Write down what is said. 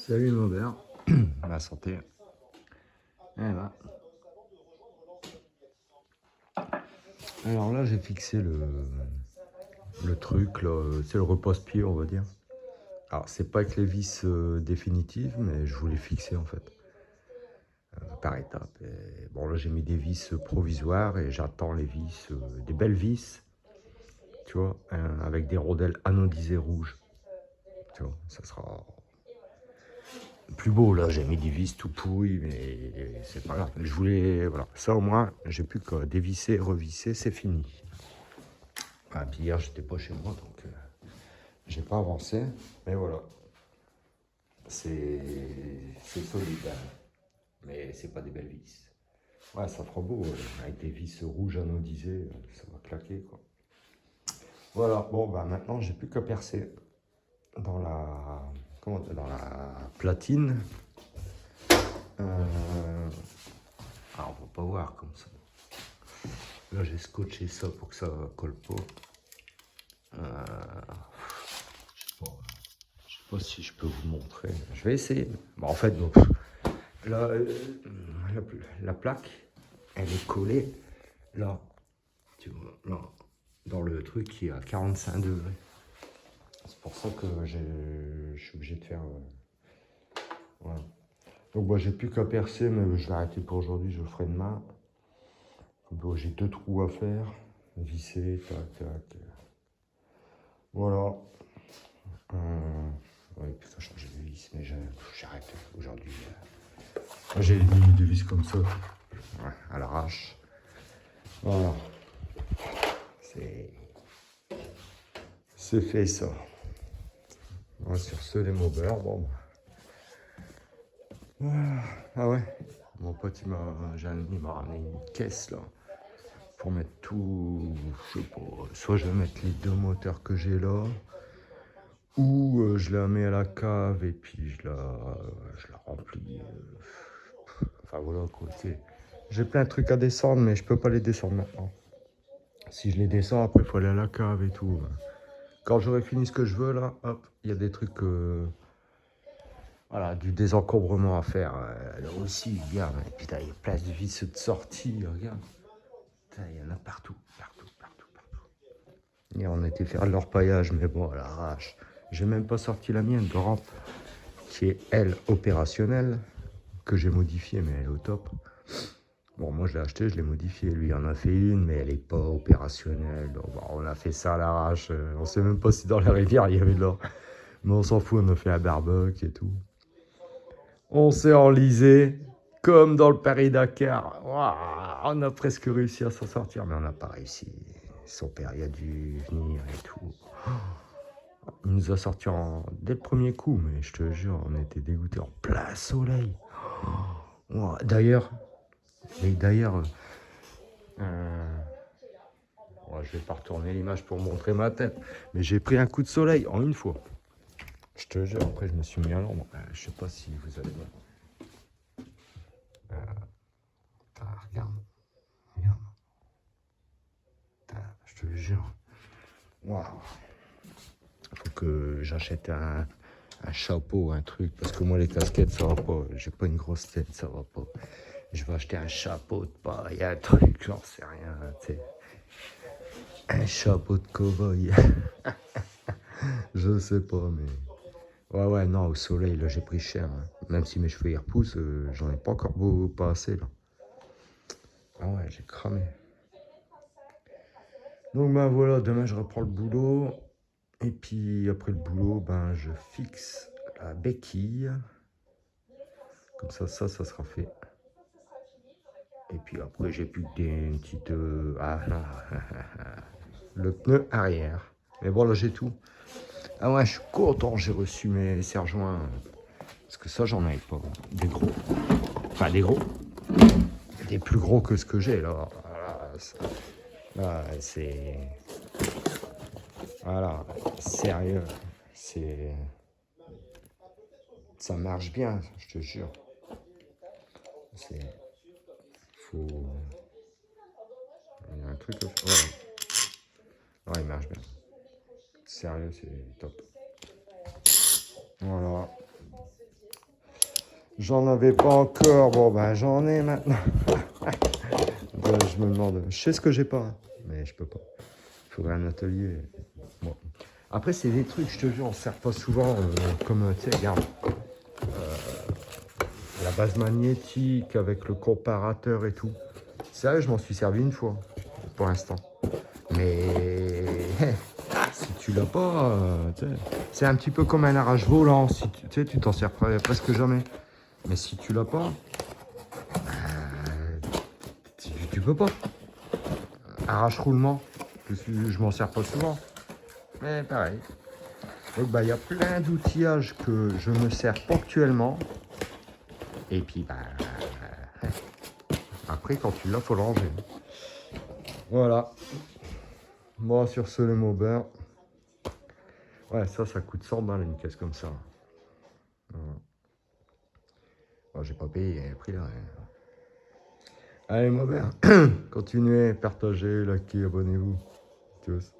Salut Maubert, ma santé. Eh ben. Alors là j'ai fixé le truc, là, c'est le repose-pied on va dire. Alors c'est pas avec les vis définitives mais je voulais fixer en fait, par étapes. Et bon là j'ai mis des vis provisoires et j'attends les vis, des belles vis, tu vois, avec des rondelles anodisées rouges. Tu vois, ça sera plus beau. Là j'ai mis des vis tout pourris mais c'est pas grave. Je voulais, voilà, ça au moins j'ai plus qu'à dévisser, revisser, c'est fini. Ah, puis hier j'étais pas chez moi donc j'ai pas avancé, mais voilà, c'est solide, hein. Mais c'est pas des belles vis. Ouais, ça fera beau, avec des vis rouges anodisées, ça va claquer quoi. Voilà, bon bah maintenant j'ai plus qu'à percer dans la, comment dire, dans la platine. Ah, on va pas voir comme ça. Là j'ai scotché ça pour que ça colle pas. Je sais pas si je peux vous montrer. Je vais essayer. Bon, en fait, bon, là, la plaque, elle est collée là, tu vois, là, dans le truc qui est à 45 degrés. C'est pour ça que je suis obligé de faire. Voilà. Donc, moi, j'ai plus qu'à percer, mais je vais arrêter pour aujourd'hui. Je le ferai demain. Bon, j'ai 2 trous à faire. Visser, tac, tac. Voilà. Oui, putain, changer de vis, mais j'arrête aujourd'hui. J'ai mis des vis comme ça, ouais, à l'arrache. Voilà. C'est fait ça. Ouais, sur ce, les Maubert, bon. Ah ouais. Mon pote, il m'a ramené une caisse là. Pour mettre tout. Je sais pas. Soit je vais mettre les 2 moteurs que j'ai là. Ou je la mets à la cave et puis je la remplis. Enfin voilà quoi. J'ai plein de trucs à descendre, mais je peux pas les descendre maintenant. Si je les descends, après il faut aller à la cave et tout. Quand j'aurai fini ce que je veux là, hop, il y a des trucs, voilà, du désencombrement à faire. Là aussi, regarde, putain, il y a plein de vis de sortie, regarde. Putain, il y en a partout, partout, partout, partout. Et on était faire l'orpaillage, mais bon, à l'arrache. J'ai même pas sorti la mienne de rampe, qui est elle opérationnelle, que j'ai modifiée, mais elle est au top. Bon, moi je l'ai acheté, je l'ai modifié. Lui en a fait une, mais elle n'est pas opérationnelle. Donc, bon, on a fait ça à l'arrache. On sait même pas si dans la rivière il y avait de l'or. Mais on s'en fout, on a fait un barbecue et tout. On s'est enlisé, comme dans le Paris-Dakar. Ouah, on a presque réussi à s'en sortir, mais on n'a pas réussi. Son père, il a dû venir et tout. Il nous a sortis dès le premier coup, mais je te jure, on était dégoûtés en plein soleil. Ouah, d'ailleurs, ouais, je vais pas retourner l'image pour montrer ma tête, mais j'ai pris un coup de soleil en une fois. Je te jure, après je me suis mis à l'ombre. Je sais pas si vous allez voir. Regarde, regarde. Je te jure. Waouh. Faut que j'achète un chapeau, un truc, parce que moi les casquettes ça va pas. J'ai pas une grosse tête, ça va pas. Je vais acheter un chapeau de paille, un truc, j'en sais rien, tu sais. Un chapeau de cow-boy. Je sais pas, mais. Ouais, ouais, non, au soleil, là, j'ai pris cher, hein. Même si mes cheveux y repoussent, j'en ai pas encore pas assez, là. Ah ouais, j'ai cramé. Donc, ben voilà, demain, je reprends le boulot. Et puis, après le boulot, ben, je fixe la béquille. Comme ça sera fait. Et puis après, j'ai plus que une petite... Ah non, le pneu arrière. Mais bon, là, j'ai tout. Ah ouais, je suis content, j'ai reçu mes serre-joints. Parce que ça, j'en avais pas. Des gros. Enfin, des gros. Des plus gros que ce que j'ai, là. Là, c'est... Voilà, sérieux. C'est... Ça marche bien, je te jure. C'est... Faut... Il y a un truc... Ouais, il marche bien. Sérieux, c'est top. Voilà. J'en avais pas encore. Bon, ben j'en ai maintenant. Je me demande. Je sais ce que j'ai pas, hein, mais je peux pas. Il faudrait un atelier. Bon. Après, c'est des trucs, je te jure, on ne sert pas souvent. Comme, tu sais, regarde. La base magnétique avec le comparateur et tout. Ça, je m'en suis servi une fois, pour l'instant. Mais si tu l'as pas, tu sais, c'est un petit peu comme un arrache volant. Si tu sais, tu t'en sers presque jamais. Mais si tu l'as pas, tu peux pas. Arrache roulement, je m'en sers pas souvent. Mais pareil. Donc bah il y a plein d'outillages que je me sers ponctuellement. Et puis bah après quand tu l'as, faut le ranger. Voilà. Bon, sur ce, le mot beurre. Ouais, ça coûte 100 balles une caisse comme ça. Voilà. Bon, j'ai pas payé le prix là. Allez, mon beurre. Continuez, partagez, likez, abonnez-vous. Tchuss.